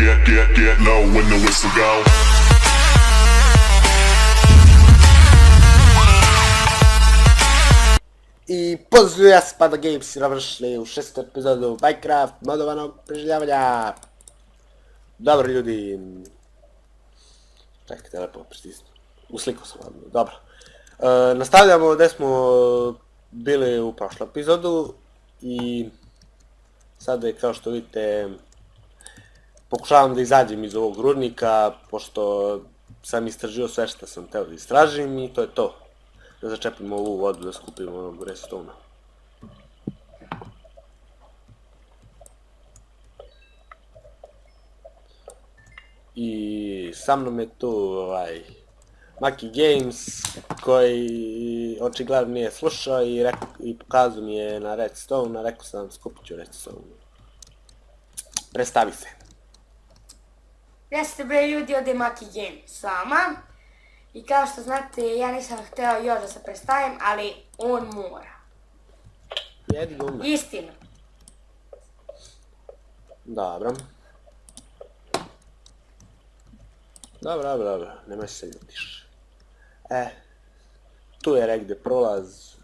get low when the whistle go. I pozdrav, ja sam Panda Games i navršili u 6. epizodu Minecraft modovanog preživljavanja. Dobro ljudi, čekajte, lepo pritisnu, uslikao sam vam, dobro. Nastavljamo gdje smo bili u prošlom epizodu i sada je, kao što vidite, pokušavam da izađem iz ovog rudnika, pošto sam istražio sve što sam teo da istražim i to je to. Da začepimo ovu vodu, da skupimo onog redstone-a. I sa mnom je tu Maki Games, koji očigledno nije slušao i pokazao mi je na redstone, rekao sam skupit ću redstone. Predstavi se. Jeste bre ljudi, ovdje je Maki Games s vama. I kao što znate, ja nisam htio još da se predstavim, ali on mora. Jedi ga ume. Istina. Dobro. Dobro, nemoj se ljutiš. Tu je negdje prolaz.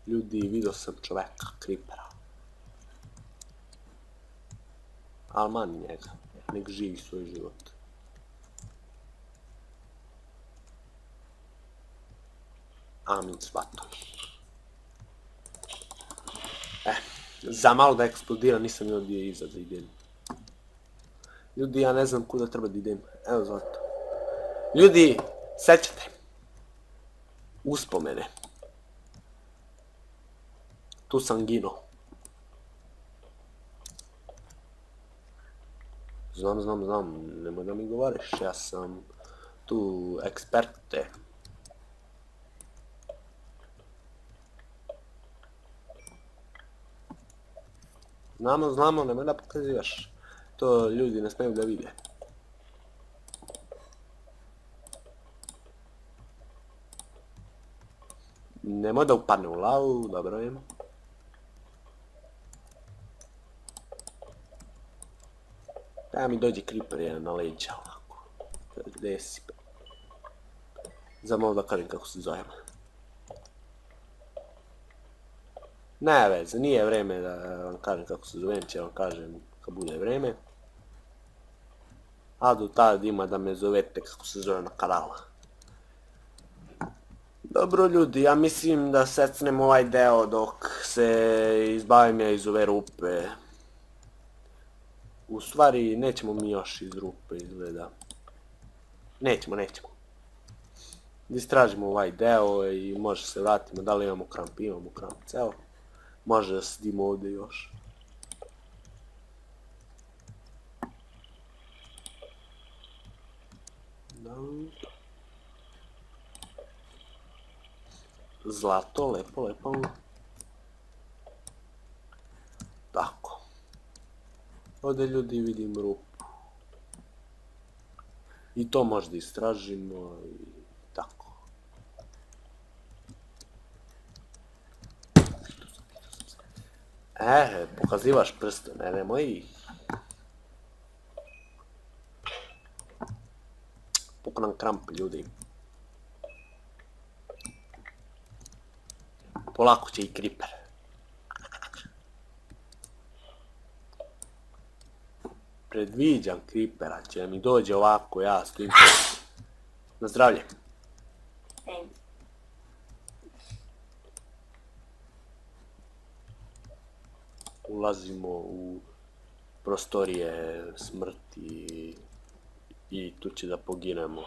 Ljudi, vidio sam čoveka, creepera. Al mani njega, nek živi svoj život. Amin svatovi. Za malo da eksplodira nisam imao gdje iza da idem. Ljudi, ja ne znam kuda treba da idem. Evo zlato. Ljudi, sećate. Uspomene. Tu sam gino. Znam, nemoj da mi govoriš, ja sam tu eksperte. Znamo, nemoj da pokazivaš. To ljudi ne smiju da vide. Nemoj da upadne u lavu, dobro je. Da mi dođe creeper jedan na leđa ovako. Gdje si? Zamalo da kažem kako se zovem. Ne veze, nije vreme da vam kažem kako se zovem, će vam kažem kad bude vreme. A do tada ima da me zovete kako se zove na kanalu. Dobro ljudi, ja mislim da secnem ovaj deo dok se izbavim ja iz ove rupe. U stvari nećemo mi još iz rupe izgleda. Nećemo. Da istražimo ovaj deo i može se vratimo, da li imamo kramp, imamo kramp, evo. Može da sedimo ovdje još. Zlato, lepo. Tako. Ovdje ljudi vidim rupu. I to možda istražimo i tako. Pokazivaš prste, nemoj. Puku nam kramp ljudi. Polako će i creeper. Predviđam creepera, će mi dođe ovako, ja stojim. Na zdravlje. Ulazimo u prostorije smrti i tu će da poginemo.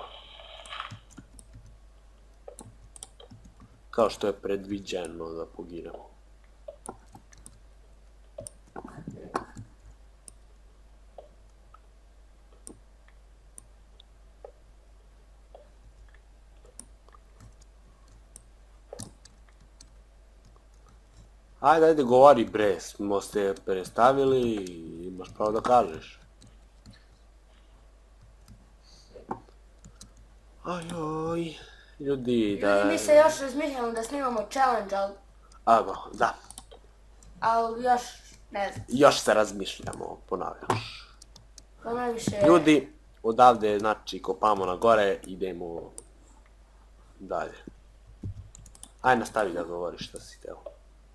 Kao što je predviđeno da poginemo. Ajde, govori bre, smo se predstavili i imaš pravo da kažeš. Ajoj, ljudi da... Ljudi, mi se još razmišljamo da snimamo challenge, ali... Da. Ali još Ne znam. Još se razmišljamo, ponavljaš. To najviše... Ljudi, odavde, znači, kopamo na gore, idemo dalje. Aj, nastavi da govoriš što si teo.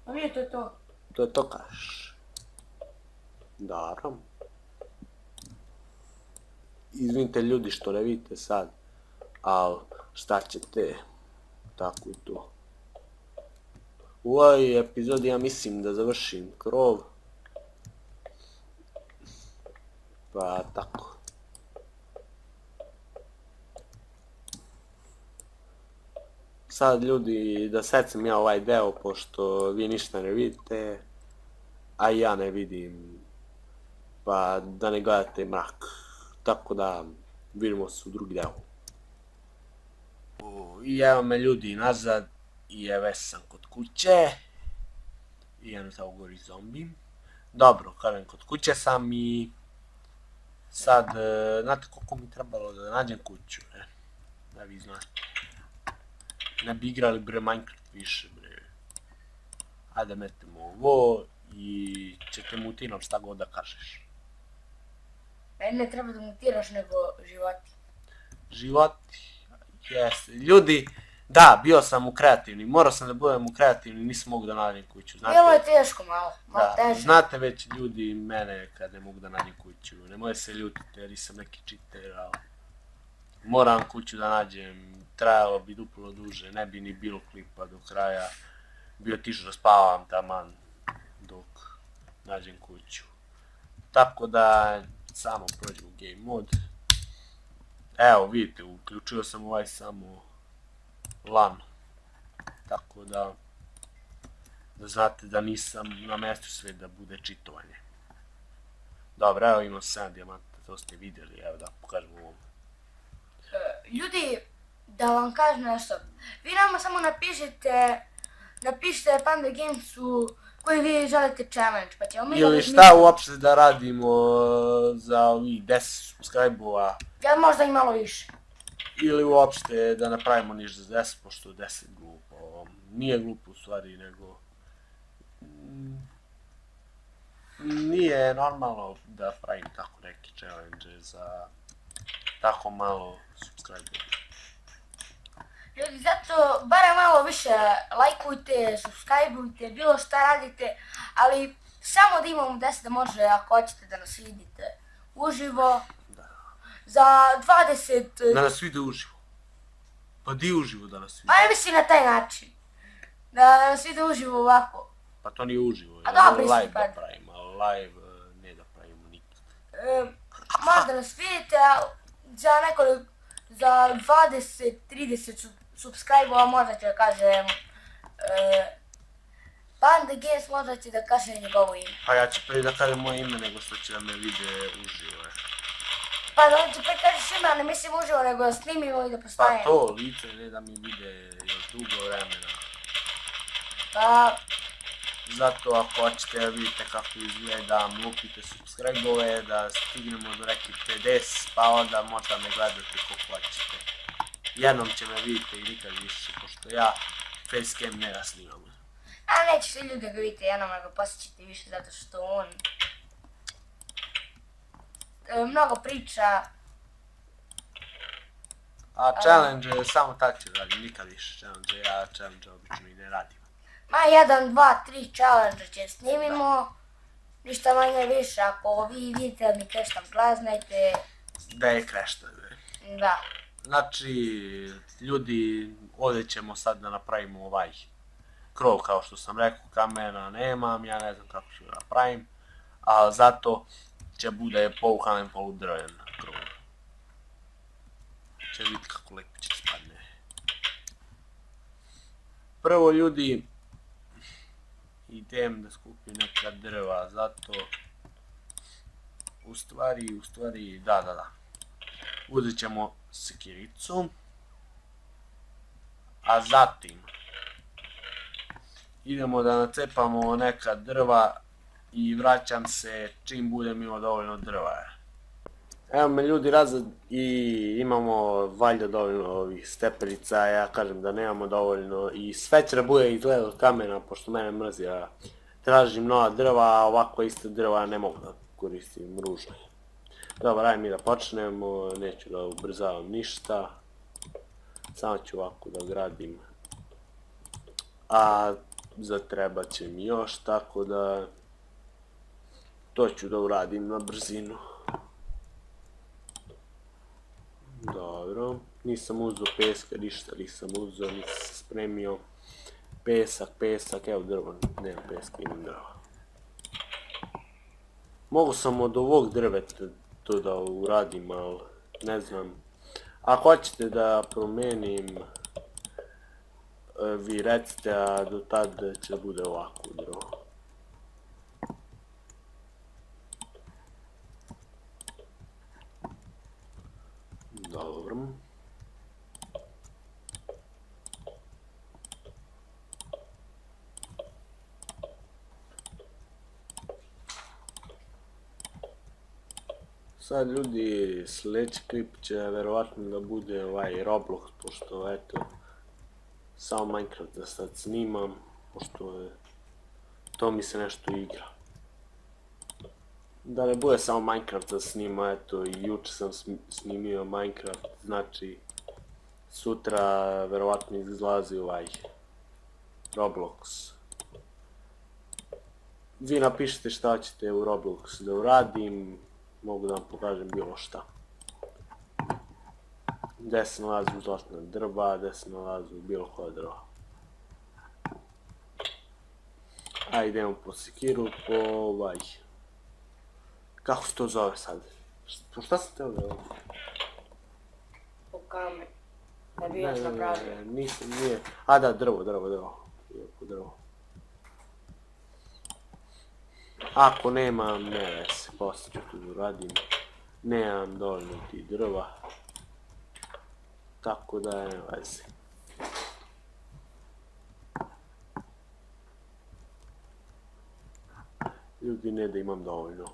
Pa nije to to. To je to kažeš. Dobro. Izvinite ljudi što ne vidite sad, ali šta ćete, tako i to. U ovoj epizodi ja mislim da završim krov. Pa tako. Sad ljudi, da secam ja ovaj deo, pošto vi ništa ne vidite, a i ja ne vidim, pa da ne gledate mrak. Tako da vidimo se u drugi deo. I evo me ljudi nazad, i evo sam kod kuće. I jedno tamo gori zombi. Dobro, kažem kod kuće sam i... Sad, znate koliko mi trebalo da nađem kuću, ne? Da vi znate. Ne bi igrali bre Minecraft više bre. Ajde metemo ovo i ćete mutirati šta god da kažeš. Meni ne treba da mutiraš nego životi. Životi, jeste. Ljudi, da, bio sam u kreativni, morao sam da budem u kreativni, nisam mogu da nađem kuću, znate. Bilo je teško malo Da, teže. znate već ljudi mene kad ne mogu da nađem kuću, nemoj se ljutiti jer sam neki cheater, ali moram kuću da nađem, trajalo bi duplo duže, ne bi ni bilo klipa do kraja, bi otišao da spavam taman dok nađem kuću. Tako da samo prođem u game mod. Evo vidite, uključio sam ovaj samo LAN, tako da znate da nisam na mjestu sve da bude čitovanje. Dobro, evo imam 7 dijamanta, to ste vidjeli, evo da pokažem ovom. Ljudi, da vam kažem nešto. Vi nama samo napišite Panda Gamesu koji vi želite challenge, pa ćemo mi Ili šta uopšte da radimo za ovih 10 subscribe-ova. Ja možda i malo više. Ili uopšte da napravimo ništa za 10, pošto 10 glupo. Nije glupo u stvari, nego... Nije normalno da pravim tako neki challenge za tako malo subscribe-ova. Ljudi, zato barem malo više lajkujte, subscribeujte, bilo šta radite, ali samo da imamo 10 da može, ako hoćete da nas vidite uživo. Za 20... Da nas vide uživo. Pa di uživo da nas vide? Pa ne mislim na taj način. Da nas vide uživo ovako. Pa to nije uživo, A dobro, live isti da pad. pravimo, ali live ne da pravimo nikad. Možda nas vidite, a za 20-30 subscribe-ova možda će da kažem Panda Games, možda će da kaže njegovo ime. Pa ja ću prije da kažem moje ime nego što će da me vide uživo. Pa da ću prije kažeš ime, a ne mislim uživo, nego da snimimo i da Pa postavimo. to lice ne da mi vide još dugo vremena. Pa, Zato ako hoćete da vidite kako izgledam, lupite subscribe-ove, da stignemo do nekih 50, pa onda možda me gledate koliko hoćete. Jednom će me vidite i nikad više, pošto ja facecam ne snimam. a neće svi ljudi da ga vidite jednom, nego poslije ćete više zato što on mnogo priča. A challenge samo tad ću radim, nikad više challenge, ja challenge obično i ne radim. Ma 1, 2, 3 challenge će snimimo. Ništa manje više, ako vi vidite da mi kreštam glas, znajte, Da je krešta. da. Znači, ljudi, ovdje ćemo sad da napravimo ovaj krov, kao što sam rekao, kamena nemam, ja ne znam kako ću da napravim, a zato će bude polukamen, poludrven krov. Će vidjeti kako lepo će spadne. Prvo ljudi, idem da skupim neka drva, zato u stvari, da. Uzet ćemo sekiricu, a zatim idemo da nacepamo neka drva i vraćam se čim budem imao dovoljno drva. Evo me ljudi razred i imamo valjda dovoljno ovih steperica, ja kažem da nemamo dovoljno i sve će da bude izgleda od kamena, pošto mene mrzi, a tražim nova drva, a ovako iste drva ne mogu da koristim, ružno je. Dobro, ajde mi da počnemo, neću da ubrzavam ništa. Samo ću ovako da gradim. A zatrebat će mi još, tako da to ću da uradim na brzinu. Dobro, nisam uzeo peska, ništa nisam uzeo, nisam se spremio. Pesak, evo drvo, nema peska, imam drva. Mogu sam od ovog drveta to da uradim, ali ne znam. Ako hoćete da promenim, vi recite, a do tad će da bude ovako drvo. Dobro. Sad ljudi, sljedeći klip će verovatno da bude Roblox, pošto eto, samo Minecraft da sad snimam, pošto je, to mi se nešto igra. Da ne bude samo Minecraft da snima, eto, i juče sam snimio Minecraft, znači sutra verovatno izlazi Roblox. Vi napišite šta ćete u Roblox da uradim, mogu da vam pokažem bilo šta. Gdje se nalazi zlatna drva, gdje se nalazi bilo koja drva. Ajde idemo po sekiru, po kako se to zove sad? Šta sam teo da ovo? Po kamen. Da bi još napravio. Nisam, nije. A da, drvo. Drvo. Ako nemam, ne veze, poslije ću to uradim. Nemam dovoljno ti drva. Tako da ne veze. Ljudi, ne da imam dovoljno.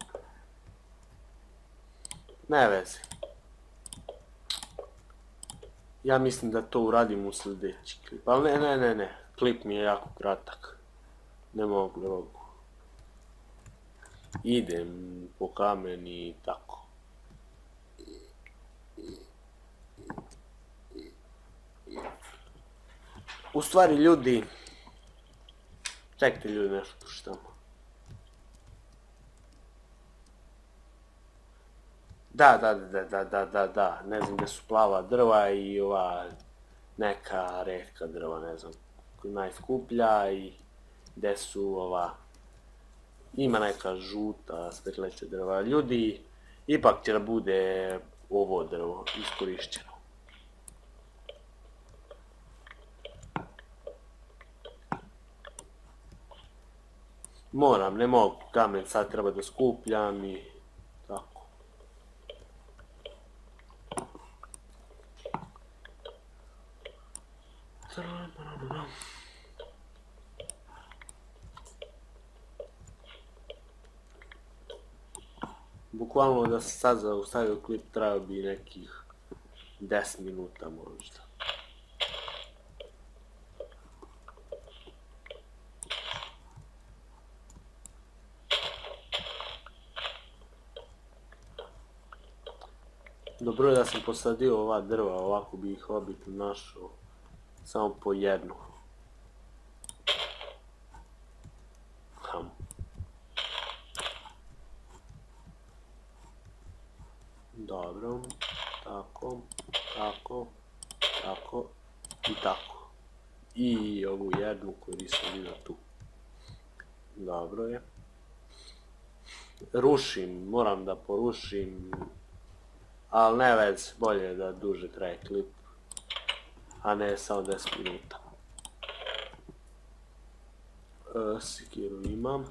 Ne veze. Ja mislim da to uradim u sljedeći klip, ali ne. Klip mi je jako kratak. Ne mogu. Idem po kamen i tako. U stvari ljudi, čekajte ljudi nešto puštamo. Da, ne znam gdje su plava drva i ova neka retka drva, ne znam, najskuplja i gdje su ima neka žuta svetleća drva. Ljudi, ipak će da bude ovo drvo iskorišćeno. Ne mogu, kamen sad treba da skupljam i tako. Bukvalno da se sad zaustavio klip trajao bi nekih 10 minuta možda. Dobro je da sam posadio ova drva, ovako bi ih obično našao samo po jednu. Dobro, tako i tako. I ovu jednu koju nisam vidio tu. Dobro je. Rušim, moram da porušim, ali ne veze, bolje je da duže traje klip, a ne samo 10 minuta. Sekiru imam.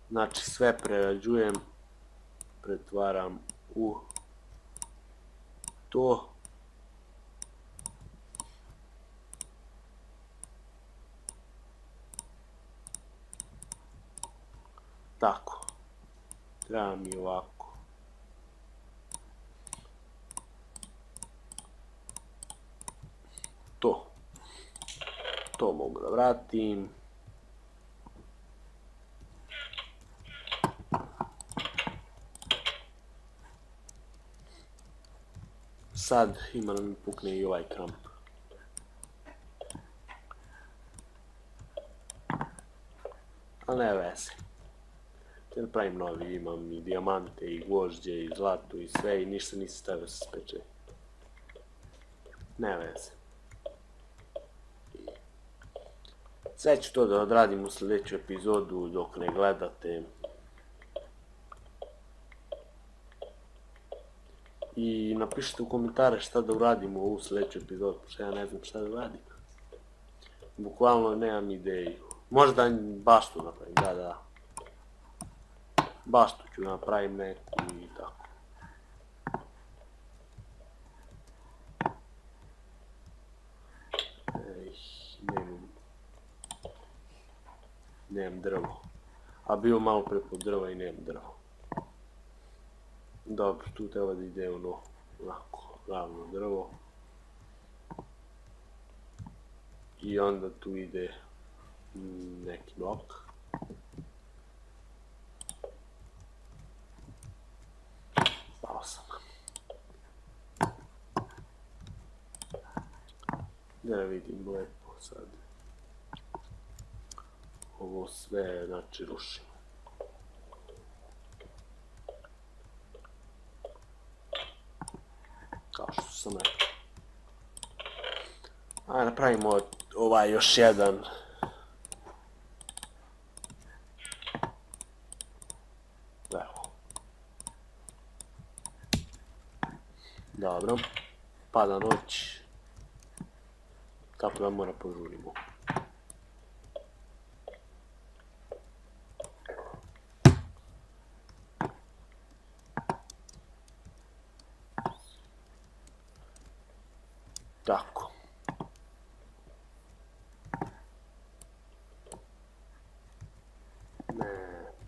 Znači sve prerađujem, pretvaram u to. Tako. Treba mi ovako. To mogu da vratim. sad ima da mi pukne i ovaj kramp. A ne veze. Jer pravim novi, imam i dijamante, i gvožđe, i zlato, i sve, i ništa nisi stavio sa speče. Ne veze. Sve ću to da odradim u sljedeću epizodu dok ne gledate. I napišite u komentare šta da uradimo u sljedeću epizodu, što ja ne znam šta da uradim. Bukvalno nemam ideju. Možda baštu napravim, da. Baštu ću napravim neku i tako. Nemam drvo. A bio malo preko drva i nemam drvo. Dobro, tu treba da ide ono, onako, ravno drvo. I onda tu ide neki blok. Pao sam. Da vidim lepo sad. Ovo sve, znači, rušimo. Kao što sam rekao. Ajde, napravimo ovaj još jedan. Evo. Dobro. Pada noć. Tako da mora požurimo. Tako.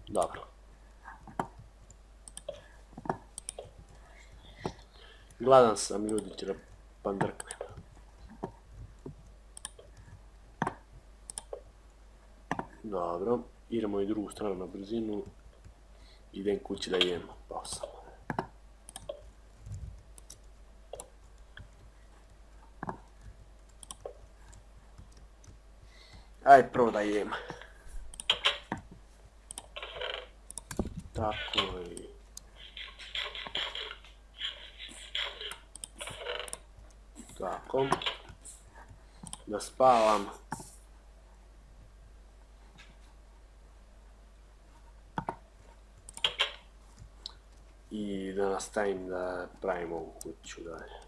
Dobro. Gladan sam, ljudi, će da pandrknem. Dobro, idemo i drugu stranu na brzinu. Idem kući da jem, pao sam. Ajde prvo da jem. Tako i... Tako. Da spavam. I da nastavim da pravim ovu kuću dalje.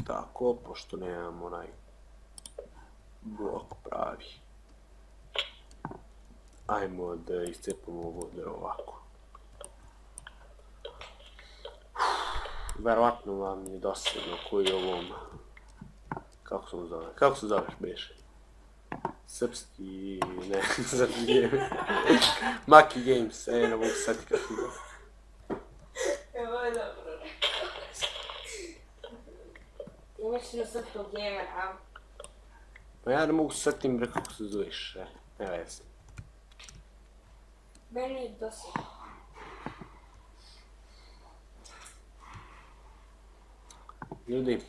Tako, pošto nemam onaj blok pravi. Ajmo da iscepamo ovo drvo ovako. Verovatno vam je dosadno koji ovom... Kako se mu zove? Kako se zoveš, beše? Srpski... ne, srpski game. Maki Games, ne mogu sad kako se zove. Evo je dobro. Imaš na srpskog gamera. Pa ja ne mogu setim kako se zoveš, ne vezi. Meni je dosadno. Ljudi,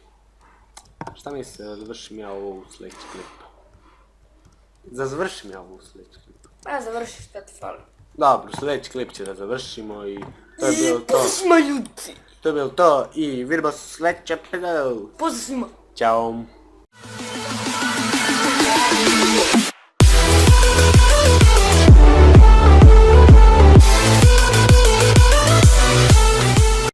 šta mislite da završim ja ovo u sljedeći klip? Da završim ja ovo u sljedeći klip. A završi šta ti fali. Dobro, sljedeći klip će da završimo i to je bilo to. Pozdrav ljudi! To je bilo to i vidimo se u sljedećem epizodu. Pozdrav svima! Ćao!